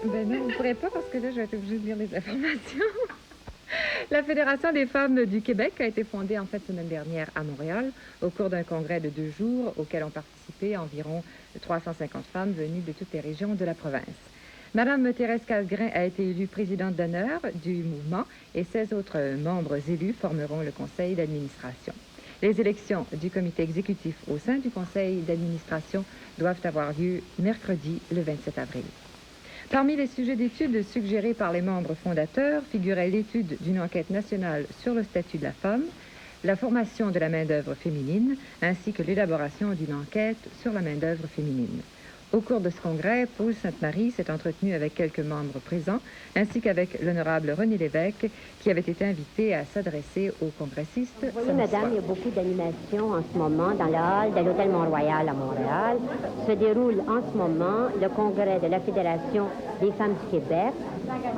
Ben non, vous ne pourrez pas parce que là, je vais être obligée de lire les informations. La Fédération des femmes du Québec a été fondée en fait semaine dernière à Montréal au cours d'un congrès de 2 jours auquel ont participé environ 350 femmes venues de toutes les régions de la province. Madame Thérèse Casgrain a été élue présidente d'honneur du mouvement et 16 autres membres élus formeront le conseil d'administration. Les élections du comité exécutif au sein du conseil d'administration doivent avoir lieu mercredi le 27 avril. Parmi les sujets d'études suggérés par les membres fondateurs figurait l'étude d'une enquête nationale sur le statut de la femme, la formation de la main-d'œuvre féminine, ainsi que l'élaboration d'une enquête sur la main-d'œuvre féminine. Au cours de ce congrès, Paul Sainte-Marie s'est entretenu avec quelques membres présents, ainsi qu'avec l'honorable René Lévesque, qui avait été invité à s'adresser aux congressistes. Oui, madame, il y a beaucoup d'animations en ce moment dans le hall de l'Hôtel Mont-Royal à Montréal. Se déroule en ce moment le congrès de la Fédération des femmes du Québec.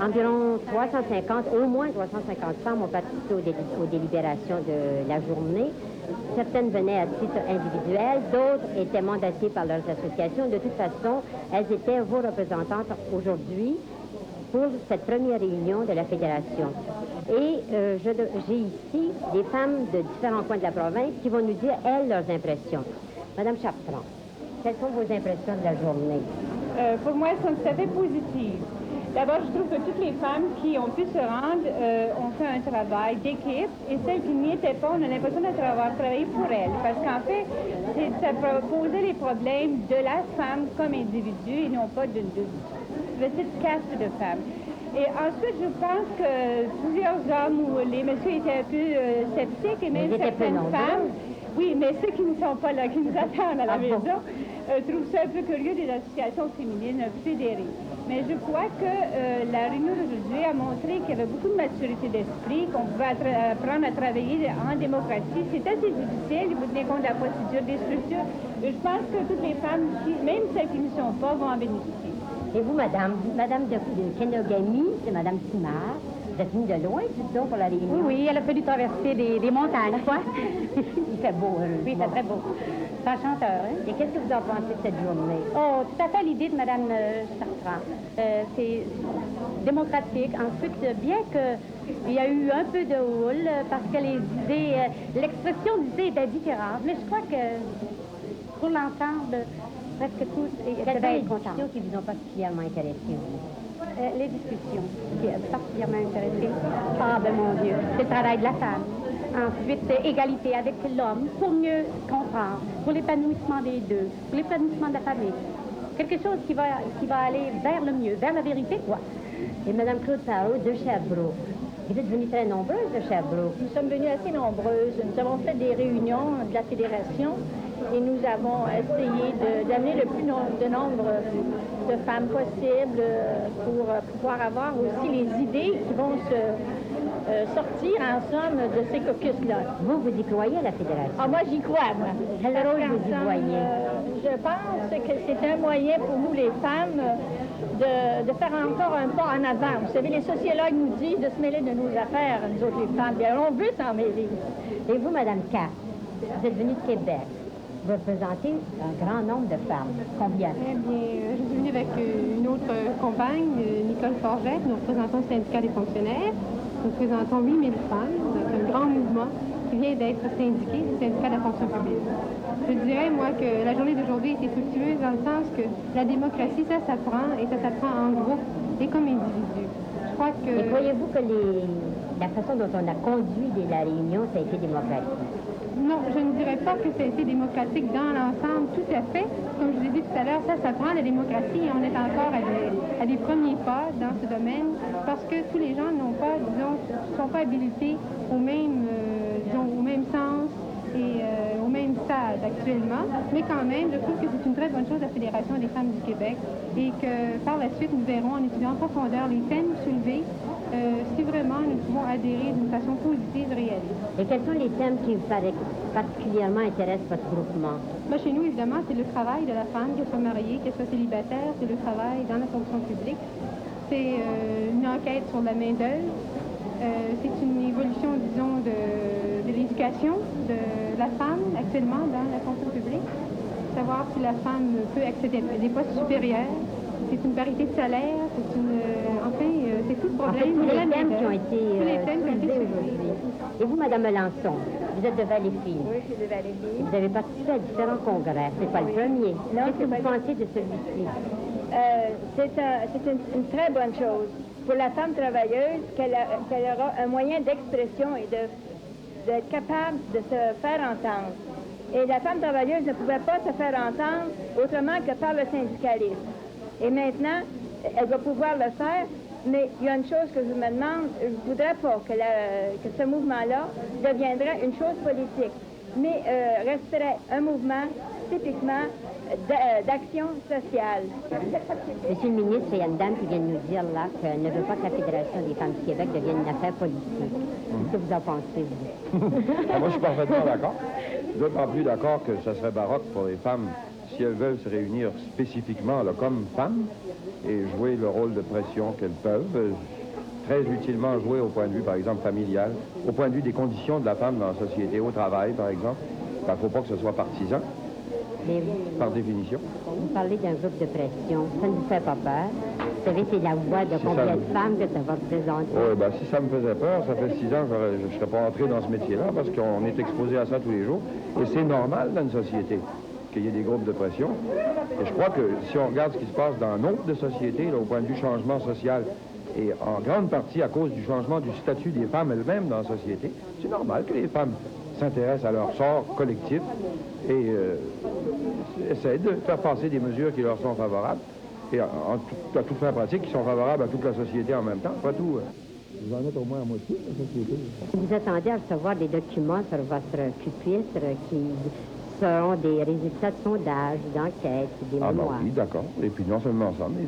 Environ 350, au moins 350 femmes ont participé aux délibérations de la journée. Certaines venaient à titre individuel, d'autres étaient mandatées par leurs associations. De toute façon, elles étaient vos représentantes aujourd'hui pour cette première réunion de la Fédération. Et j'ai ici des femmes de différents coins de la province qui vont nous dire, elles, leurs impressions. Madame Chartrand, quelles sont vos impressions de la journée? Pour moi, elles sont tout à fait positives. D'abord, je trouve que toutes les femmes qui ont pu se rendre ont fait un travail d'équipe et celles qui n'y étaient pas, on a l'impression d'avoir travaillé pour elles. Parce qu'en fait, ça posait les problèmes de la femme comme individu et non pas d'une petite caste de femmes. Et ensuite, je pense que plusieurs hommes ou les messieurs étaient un peu sceptiques et même certaines femmes. Oui, mais ceux qui ne sont pas là, qui nous attendent à la maison, trouvent ça un peu curieux des associations féminines fédérées. Mais je crois que la réunion d'aujourd'hui a montré qu'il y avait beaucoup de maturité d'esprit, qu'on pouvait apprendre à travailler en démocratie. C'est assez difficile, il faut tenir compte de la procédure des structures. Et je pense que toutes les femmes, même celles qui ne sont pas, vont en bénéficier. Et vous, madame de Kenogami, c'est madame Simard. Vous êtes venue de loin, dites donc, pour la réunion? Oui, elle a fallu traverser des montagnes, quoi. Il fait beau, oui, c'est très beau. C'est enchanteur, hein? Et qu'est-ce que vous en pensez de cette journée? Oh, tout à fait l'idée de Mme Chartrand. C'est démocratique. Ensuite, bien qu'il y a eu un peu de houle, parce que les idées, l'expression d'idées était différente, mais je crois que pour l'ensemble, presque tous devaient être contents. Quelles sont les discussions qui vous ont particulièrement intéressé? Les discussions qui sont particulièrement intéressées. Ah, ben mon Dieu, c'est le travail de la femme. Ensuite, égalité avec l'homme pour mieux comprendre, pour l'épanouissement des deux, pour l'épanouissement de la famille. Quelque chose qui va aller vers le mieux, vers la vérité, quoi. Et Mme Claude Sarrault de Sherbrooke. Vous êtes venues très nombreuses de Sherbrooke. Nous sommes venues assez nombreuses. Nous avons fait des réunions de la Fédération et nous avons essayé d'amener le plus de nombre de femmes possible pour pouvoir avoir aussi les idées qui vont sortir en somme de ces caucus-là. Vous y croyez à la Fédération? Ah, moi, j'y crois, moi. Quel rôle vous y voyez? Je pense que c'est un moyen pour nous, les femmes, de faire encore un pas en avant. Vous savez, les sociologues nous disent de se mêler de nos affaires, nous autres, les femmes. Bien, on veut s'en mêler. Et vous, Mme Cass, vous êtes venue de Québec. Vous représentez un grand nombre de femmes. Combien? Eh bien, je suis venue avec une autre compagne, Nicole Forgette. Nous représentons le syndicat des fonctionnaires. Nous représentons 8000 femmes. C'est un grand mouvement qui vient d'être syndiqué, le syndicat de la fonction publique. Je dirais, moi, que la journée d'aujourd'hui était fructueuse dans le sens que la démocratie, ça s'apprend et ça s'apprend en groupe et comme individu. Je crois que... Et croyez-vous que la façon dont on a conduit la réunion, ça a été démocratique? Non, je ne dirais pas que ça a été démocratique dans l'ensemble, tout à fait. Comme je vous ai dit tout à l'heure, ça s'apprend la démocratie et on est encore à des premiers pas dans ce domaine parce que tous les gens n'ont pas, disons, sont pas habilités au même sens et au même stade actuellement. Mais quand même, je trouve que c'est une très bonne chose, la Fédération des femmes du Québec, et que par la suite, nous verrons en étudiant en profondeur les thèmes soulevés si vraiment nous pouvons adhérer d'une façon positive et réaliste. Et quels sont les thèmes qui vous particulièrement intéressent votre groupement? Moi, chez nous, évidemment, c'est le travail de la femme, qu'elle soit mariée, qu'elle soit célibataire, c'est le travail dans la fonction publique. C'est une enquête sur la main-d'œuvre. C'est une évolution, disons, de l'éducation de la femme actuellement dans la fonction publique. Savoir si la femme peut accéder à des postes supérieurs. c'est une parité de salaire, c'est une... c'est tout le En fait, problème. tous de la les thèmes qui ont main-d'œuvre. été Tous les thèmes qui ont été soulevés soulevés. aujourd'hui. Et vous, Madame Melançon, vous êtes de Valleyfield. Oui, je suis de Valérie. Vous avez participé à différents congrès. C'est pas le premier. Qu'est-ce que vous pensez de celui-ci? C'est une très bonne chose pour la femme travailleuse qu'elle aura un moyen d'expression et d'être capable de se faire entendre. Et la femme travailleuse ne pouvait pas se faire entendre autrement que par le syndicalisme. Et maintenant, elle va pouvoir le faire, mais il y a une chose que je me demande, je ne voudrais pas que ce mouvement-là deviendrait une chose politique, mais resterait un mouvement typiquement d'action sociale. Monsieur le ministre, il y a une dame qui vient de nous dire là qu'elle ne veut pas que la Fédération des femmes du Québec devienne une affaire politique. Qu'est-ce que vous en pensez, vous? Moi, je suis parfaitement d'accord. D'autant plus d'accord que ça serait baroque pour les femmes, si elles veulent se réunir spécifiquement là, comme femmes et jouer le rôle de pression qu'elles peuvent, très utilement jouer au point de vue, par exemple, familial, au point de vue des conditions de la femme dans la société, au travail, par exemple. Il ne faut pas que ce soit partisan, Mais par définition. vous parlez d'un groupe de pression. Ça ne vous fait pas peur? Vous savez, c'est la voix de Si combien ça- de femmes que ça va représenter? Oui, ben, si ça me faisait peur, ça fait 6 ans que je ne serais pas entré dans ce métier-là parce qu'on est exposé à ça tous les jours. Et c'est normal dans une société qu'il y ait des groupes de pression. Et je crois que si on regarde ce qui se passe dans nombre de sociétés, là, au point de vue changement social, et en grande partie à cause du changement du statut des femmes elles-mêmes dans la société, c'est normal que les femmes s'intéressent à leur sort collectif et essaient de faire passer des mesures qui leur sont favorables et à toute fin pratique qui sont favorables à toute la société en même temps. Pas tout. Vous en êtes au moins à moitié de la société. Vous attendez à recevoir des documents sur votre pupitre qui seront des résultats de sondages, d'enquêtes, des Ah ben mémoires. oui, d'accord. Et puis non seulement ça, mais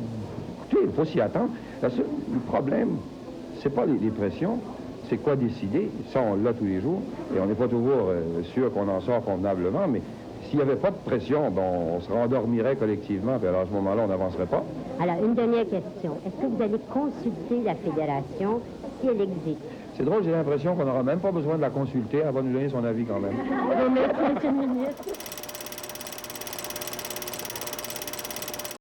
écoutez, il faut s'y attendre. Le problème, c'est pas les pressions, c'est quoi décider. Ça, on l'a tous les jours, et on n'est pas toujours sûr qu'on en sort convenablement, mais s'il n'y avait pas de pression, on se rendormirait collectivement, puis alors à ce moment-là, on n'avancerait pas. Alors, une dernière question. Est-ce que vous allez consulter la Fédération si elle existe? C'est drôle, j'ai l'impression qu'on n'aura même pas besoin de la consulter, elle va nous donner son avis quand même. Merci, Monsieur le ministre.